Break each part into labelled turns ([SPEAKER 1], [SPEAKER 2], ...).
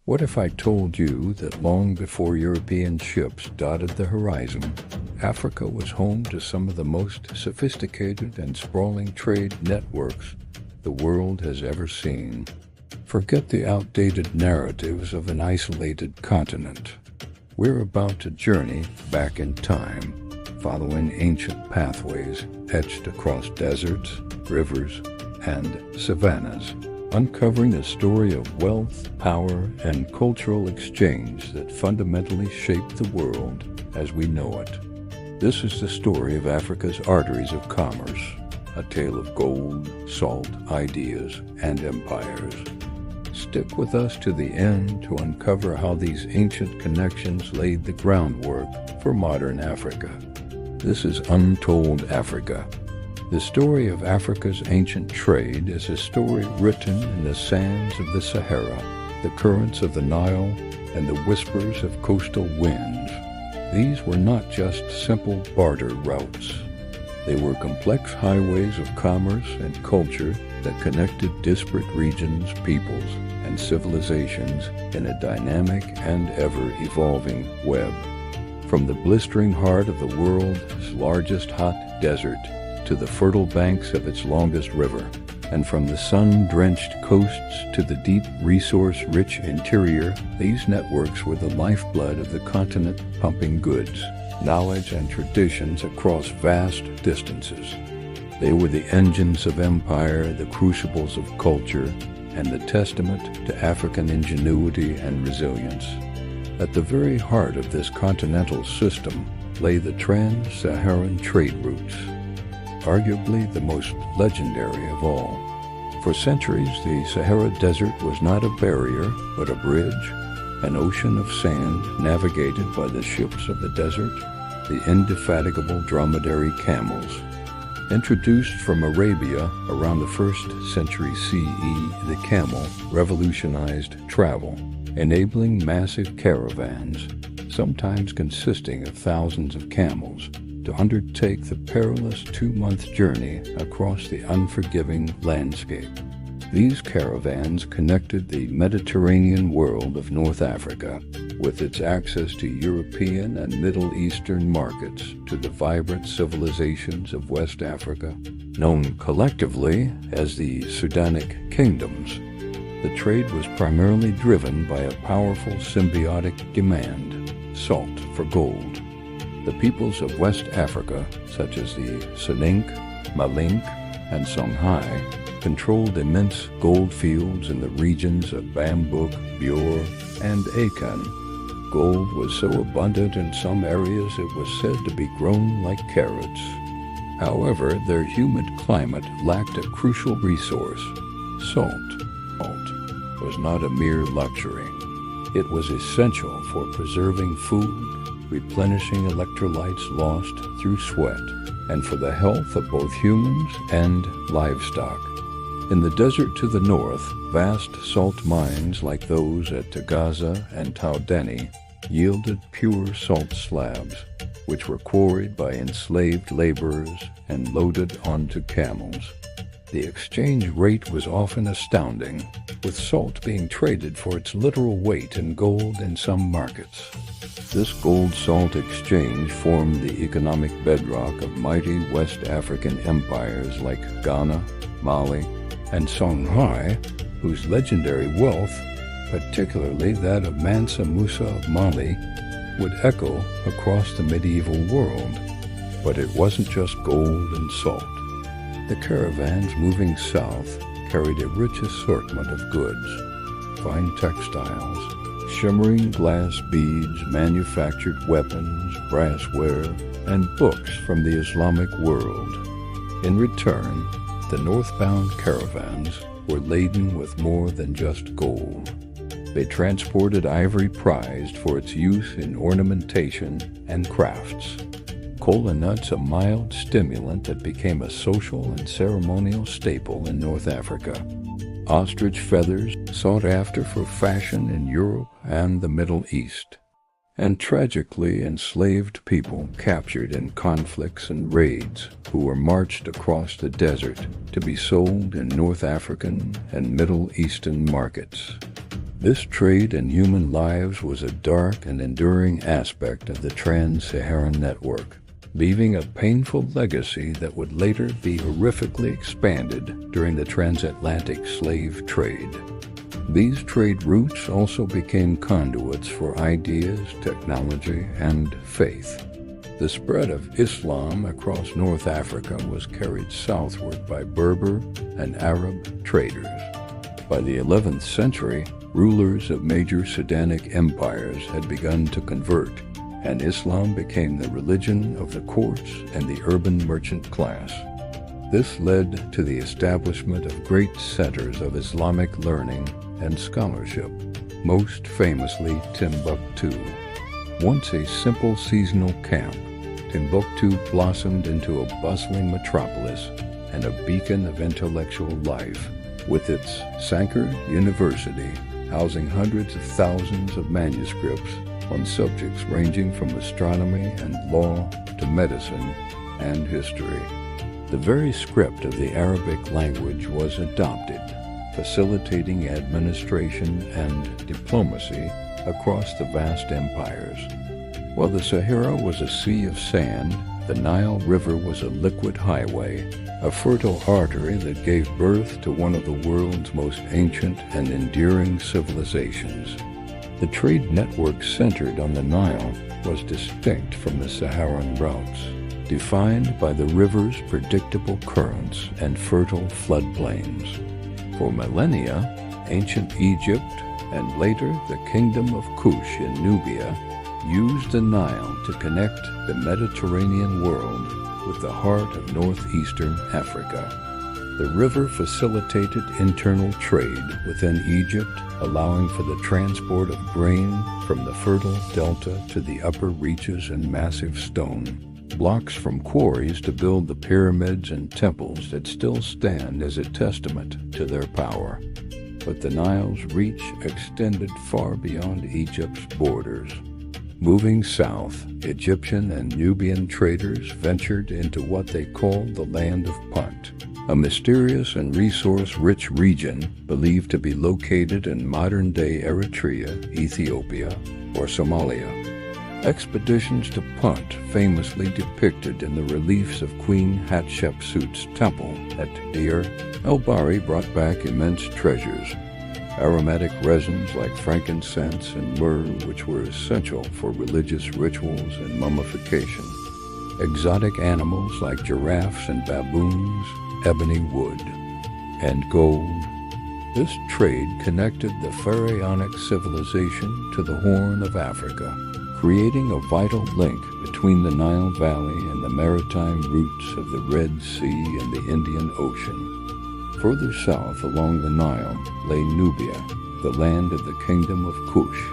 [SPEAKER 1] What if I told you that long before European ships dotted the horizon, Africa was home to some of the most sophisticated and sprawling trade networks the world has ever seen? Forget the outdated narratives of an isolated continent. We're about to journey back in time, following ancient pathways etched across deserts, rivers, and savannas, uncovering a story of wealth, power, and cultural exchange that fundamentally shaped the world as we know it. This is the story of Africa's arteries of commerce, a tale of gold, salt, ideas, and empires. Stick with us to the end to uncover how these ancient connections laid the groundwork for modern Africa. This is Untold Africa. The story of Africa's ancient trade is a story written in the sands of the Sahara, the currents of the Nile, and the whispers of coastal winds. These were not just simple barter routes. They were complex highways of commerce and culture that connected disparate regions, peoples, and civilizations in a dynamic and ever-evolving web. From the blistering heart of the world's largest hot desert to the fertile banks of its longest river, and from the sun-drenched coasts to the deep, resource-rich interior, these networks were the lifeblood of the continent, pumping goods, knowledge, and traditions across vast distances. They were the engines of empire, the crucibles of culture, and the testament to African ingenuity and resilience. At the very heart of this continental system lay the trans-Saharan trade routes, arguably the most legendary of all. For centuries, the Sahara Desert was not a barrier, but a bridge, an ocean of sand navigated by the ships of the desert, the indefatigable dromedary camels. Introduced from Arabia around the 1st century CE, the camel revolutionized travel, enabling massive caravans, sometimes consisting of thousands of camels, to undertake the perilous 2-month journey across the unforgiving landscape. These caravans connected the Mediterranean world of North Africa, with its access to European and Middle Eastern markets, to the vibrant civilizations of West Africa, known collectively as the Sudanic kingdoms. The trade was primarily driven by a powerful symbiotic demand: salt for gold. The peoples of West Africa, such as the Soninke, Malink, and Songhai, controlled immense gold fields in the regions of Bambouk, Bure, and Akan. Gold was so abundant in some areas it was said to be grown like carrots. However, their humid climate lacked a crucial resource: salt. Salt was not a mere luxury. It was essential for preserving food, replenishing electrolytes lost through sweat, and for the health of both humans and livestock. In the desert to the north, vast salt mines like those at Tagaza and Taudeni yielded pure salt slabs, which were quarried by enslaved laborers and loaded onto camels. The exchange rate was often astounding, with salt being traded for its literal weight in gold in some markets. This gold-salt exchange formed the economic bedrock of mighty West African empires like Ghana, Mali, and Songhai, whose legendary wealth, particularly that of Mansa Musa of Mali, would echo across the medieval world. But it wasn't just gold and salt. The caravans moving south carried a rich assortment of goods: fine textiles, shimmering glass beads, manufactured weapons, brassware, and books from the Islamic world. In return, the northbound caravans were laden with more than just gold. They transported ivory prized for its use in ornamentation and crafts, kola nuts, a mild stimulant that became a social and ceremonial staple in North Africa, ostrich feathers sought after for fashion in Europe and the Middle East, and tragically enslaved people captured in conflicts and raids who were marched across the desert to be sold in North African and Middle Eastern markets. This trade in human lives was a dark and enduring aspect of the Trans-Saharan network, leaving a painful legacy that would later be horrifically expanded during the transatlantic slave trade. These trade routes also became conduits for ideas, technology, and faith. The spread of Islam across North Africa was carried southward by Berber and Arab traders. By the 11th century, rulers of major Saddanic empires had begun to convert, and Islam became the religion of the courts and the urban merchant class. This led to the establishment of great centers of Islamic learning and scholarship, most famously Timbuktu. Once a simple seasonal camp, Timbuktu blossomed into a bustling metropolis and a beacon of intellectual life, with its Sankar University housing hundreds of thousands of manuscripts on subjects ranging from astronomy and law to medicine and history. The very script of the Arabic language was adopted, facilitating administration and diplomacy across the vast empires. While the Sahara was a sea of sand, the Nile River was a liquid highway, a fertile artery that gave birth to one of the world's most ancient and enduring civilizations. The trade network centered on the Nile was distinct from the Saharan routes, defined by the river's predictable currents and fertile floodplains. For millennia, ancient Egypt and later the Kingdom of Kush in Nubia used the Nile to connect the Mediterranean world with the heart of northeastern Africa. The river facilitated internal trade within Egypt, allowing for the transport of grain from the fertile delta to the upper reaches and massive stone blocks from quarries to build the pyramids and temples that still stand as a testament to their power. But the Nile's reach extended far beyond Egypt's borders. Moving south, Egyptian and Nubian traders ventured into what they called the Land of Punt, a mysterious and resource-rich region believed to be located in modern-day Eritrea, Ethiopia, or Somalia. Expeditions to Punt, famously depicted in the reliefs of Queen Hatshepsut's temple at Deir el-Bahari, brought back immense treasures. Aromatic resins like frankincense and myrrh, which were essential for religious rituals and mummification. Exotic animals like giraffes and baboons, ebony wood, and gold. This trade connected the pharaonic civilization to the Horn of Africa, creating a vital link between the Nile Valley and the maritime routes of the Red Sea and the Indian Ocean. Further south along the Nile lay Nubia, the land of the Kingdom of Kush,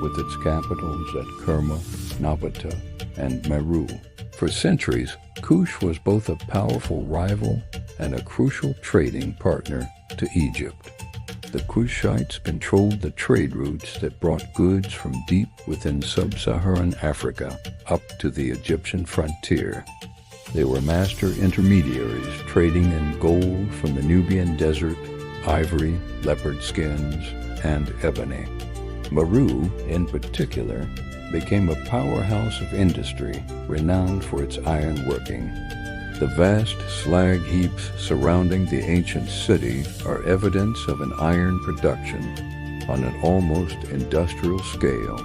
[SPEAKER 1] with its capitals at Kerma, Napata, and Meru. For centuries, Kush was both a powerful rival and a crucial trading partner to Egypt. The Kushites controlled the trade routes that brought goods from deep within sub-Saharan Africa up to the Egyptian frontier. They were master intermediaries, trading in gold from the Nubian desert, ivory, leopard skins, and ebony. Meru, in particular, became a powerhouse of industry, renowned for its ironworking. The vast slag heaps surrounding the ancient city are evidence of an iron production on an almost industrial scale,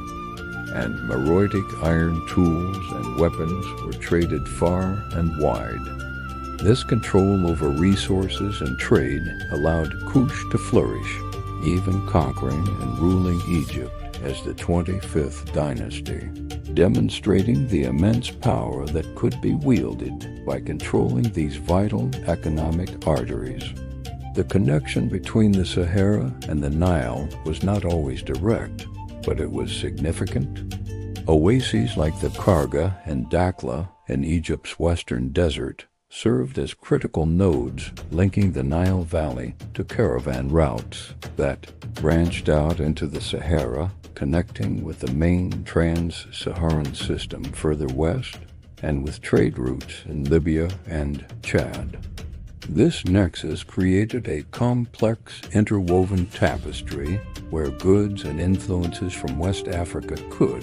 [SPEAKER 1] and Meroitic iron tools and weapons were traded far and wide. This control over resources and trade allowed Kush to flourish, even conquering and ruling Egypt as the 25th dynasty, demonstrating the immense power that could be wielded by controlling these vital economic arteries. The connection between the Sahara and the Nile was not always direct, but it was significant. Oases like the Karga and Dakhla in Egypt's western desert served as critical nodes linking the Nile Valley to caravan routes that branched out into the Sahara, connecting with the main trans-Saharan system further west and with trade routes in Libya and Chad. This nexus created a complex, interwoven tapestry where goods and influences from West Africa could,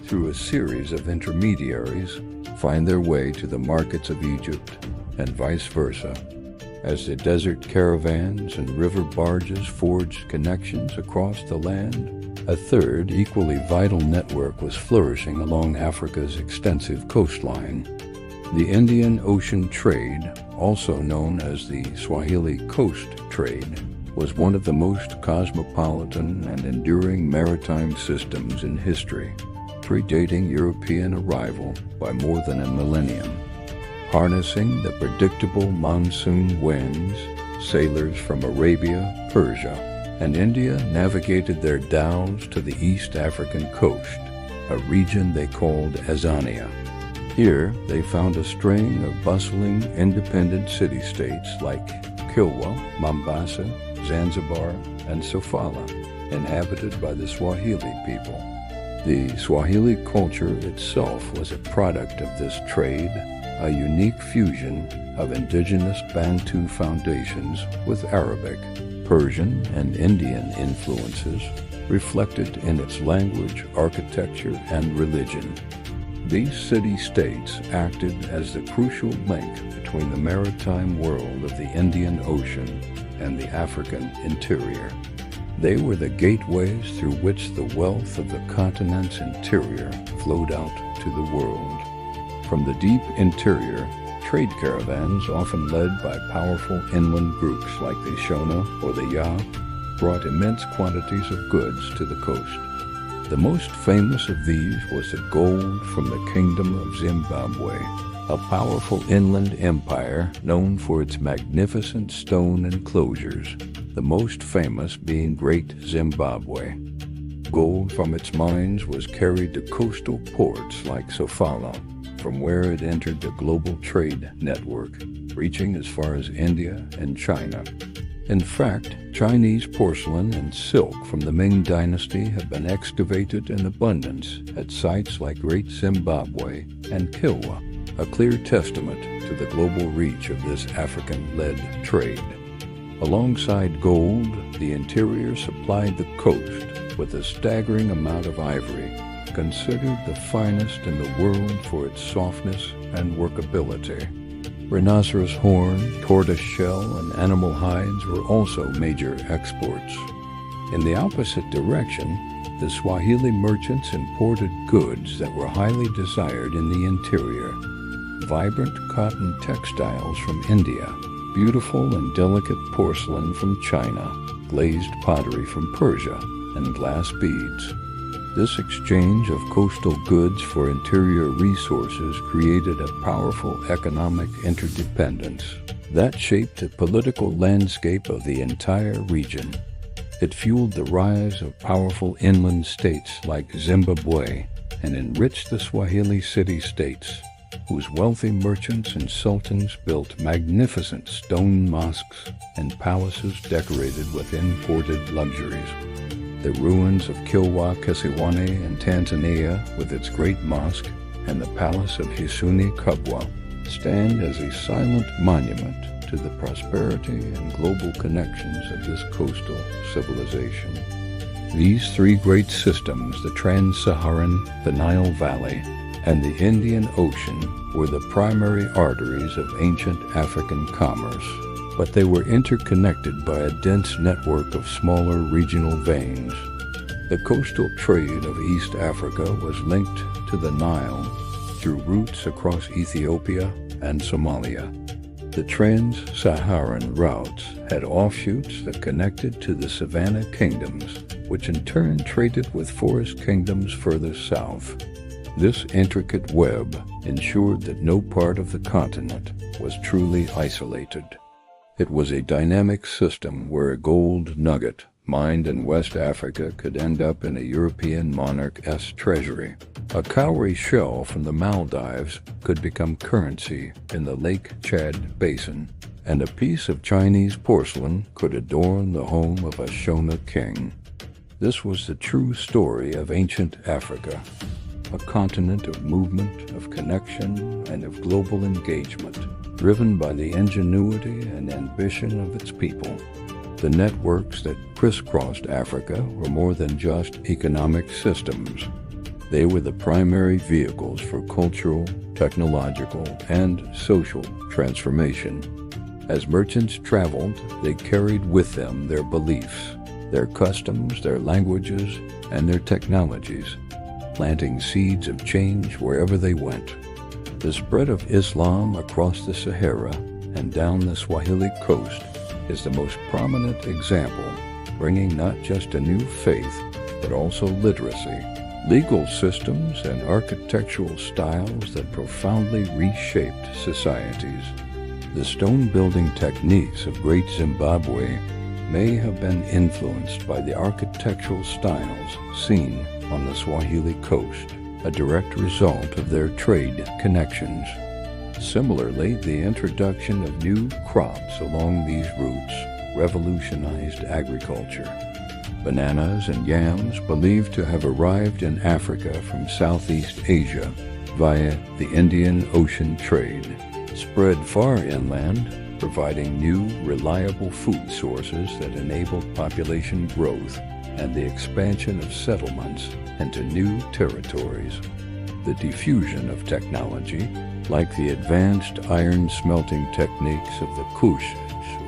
[SPEAKER 1] through a series of intermediaries, find their way to the markets of Egypt and vice versa. As the desert caravans and river barges forged connections across the land, a third, equally vital network was flourishing along Africa's extensive coastline. The Indian Ocean trade, also known as the Swahili Coast Trade, was one of the most cosmopolitan and enduring maritime systems in history, predating European arrival by more than a millennium. Harnessing the predictable monsoon winds, sailors from Arabia, Persia, and India navigated their dhows to the East African coast, a region they called Azania. Here, they found a string of bustling, independent city-states like Kilwa, Mombasa, Zanzibar, and Sofala, inhabited by the Swahili people. The Swahili culture itself was a product of this trade, a unique fusion of indigenous Bantu foundations with Arabic, Persian, and Indian influences reflected in its language, architecture, and religion. These city-states acted as the crucial link between the maritime world of the Indian Ocean and the African interior. They were the gateways through which the wealth of the continent's interior flowed out to the world. From the deep interior, trade caravans, often led by powerful inland groups like the Shona or the Ya, brought immense quantities of goods to the coast. The most famous of these was the gold from the Kingdom of Zimbabwe, a powerful inland empire known for its magnificent stone enclosures, the most famous being Great Zimbabwe. Gold from its mines was carried to coastal ports like Sofala, from where it entered the global trade network, reaching as far as India and China. In fact, Chinese porcelain and silk from the Ming Dynasty have been excavated in abundance at sites like Great Zimbabwe and Kilwa, a clear testament to the global reach of this African-led trade. Alongside gold, the interior supplied the coast with a staggering amount of ivory, considered the finest in the world for its softness and workability. Rhinoceros horn, tortoise shell, and animal hides were also major exports. In the opposite direction, the Swahili merchants imported goods that were highly desired in the interior. Vibrant cotton textiles from India, beautiful and delicate porcelain from China, glazed pottery from Persia, and glass beads. This exchange of coastal goods for interior resources created a powerful economic interdependence that shaped the political landscape of the entire region. It fueled the rise of powerful inland states like Zimbabwe and enriched the Swahili city-states, whose wealthy merchants and sultans built magnificent stone mosques and palaces decorated with imported luxuries. The ruins of Kilwa Kisiwani in Tanzania, with its great mosque, and the palace of Husuni Kubwa, stand as a silent monument to the prosperity and global connections of this coastal civilization. These three great systems, the Trans-Saharan, the Nile Valley, and the Indian Ocean, were the primary arteries of ancient African commerce, but they were interconnected by a dense network of smaller regional veins. The coastal trade of East Africa was linked to the Nile through routes across Ethiopia and Somalia. The Trans-Saharan routes had offshoots that connected to the savanna kingdoms, which in turn traded with forest kingdoms further south. This intricate web ensured that no part of the continent was truly isolated. It was a dynamic system where a gold nugget mined in West Africa could end up in a European monarch's treasury. A cowrie shell from the Maldives could become currency in the Lake Chad Basin, and a piece of Chinese porcelain could adorn the home of a Shona king. This was the true story of ancient Africa, a continent of movement, of connection, and of global engagement. driven by the ingenuity and ambition of its people. The networks that crisscrossed Africa were more than just economic systems. They were the primary vehicles for cultural, technological, and social transformation. As merchants traveled, they carried with them their beliefs, their customs, their languages, and their technologies, planting seeds of change wherever they went. The spread of Islam across the Sahara and down the Swahili coast is the most prominent example, bringing not just a new faith, but also literacy, legal systems, and architectural styles that profoundly reshaped societies. The stone-building techniques of Great Zimbabwe may have been influenced by the architectural styles seen on the Swahili coast, a direct result of their trade connections. Similarly, the introduction of new crops along these routes revolutionized agriculture. Bananas and yams, believed to have arrived in Africa from Southeast Asia via the Indian Ocean trade, spread far inland, providing new, reliable food sources that enabled population growth and the expansion of settlements into new territories. The diffusion of technology, like the advanced iron smelting techniques of the Kush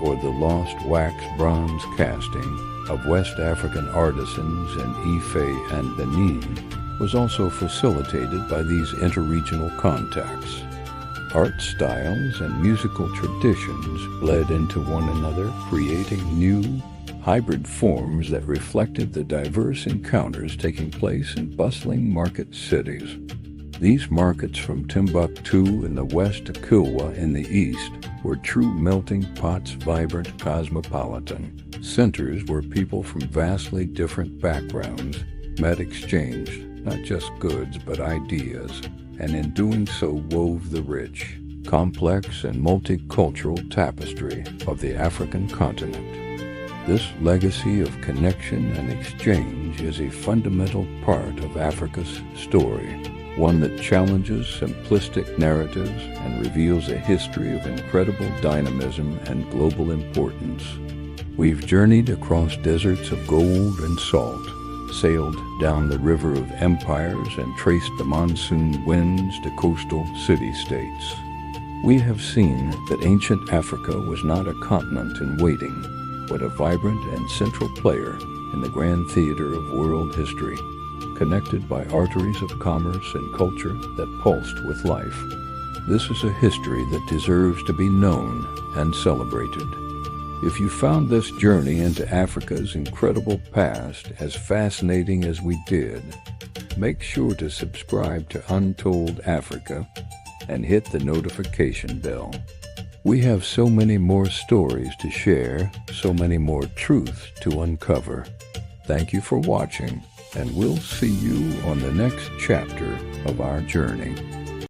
[SPEAKER 1] or the lost wax bronze casting of West African artisans in Ife and Benin, was also facilitated by these interregional contacts. Art styles and musical traditions bled into one another, creating new, hybrid forms that reflected the diverse encounters taking place in bustling market cities. These markets, from Timbuktu in the west to Kilwa in the east, were true melting pots, vibrant, cosmopolitan centers where people from vastly different backgrounds met, exchanged not just goods but ideas, and in doing so wove the rich, complex, and multicultural tapestry of the African continent. This legacy of connection and exchange is a fundamental part of Africa's story, one that challenges simplistic narratives and reveals a history of incredible dynamism and global importance. We've journeyed across deserts of gold and salt, sailed down the river of empires, and traced the monsoon winds to coastal city-states. We have seen that ancient Africa was not a continent in waiting, but a vibrant and central player in the grand theater of world history, connected by arteries of commerce and culture that pulsed with life. This is a history that deserves to be known and celebrated. If you found this journey into Africa's incredible past as fascinating as we did, make sure to subscribe to Untold Africa and hit the notification bell. We have so many more stories to share, so many more truths to uncover. Thank you for watching, and we'll see you on the next chapter of our journey.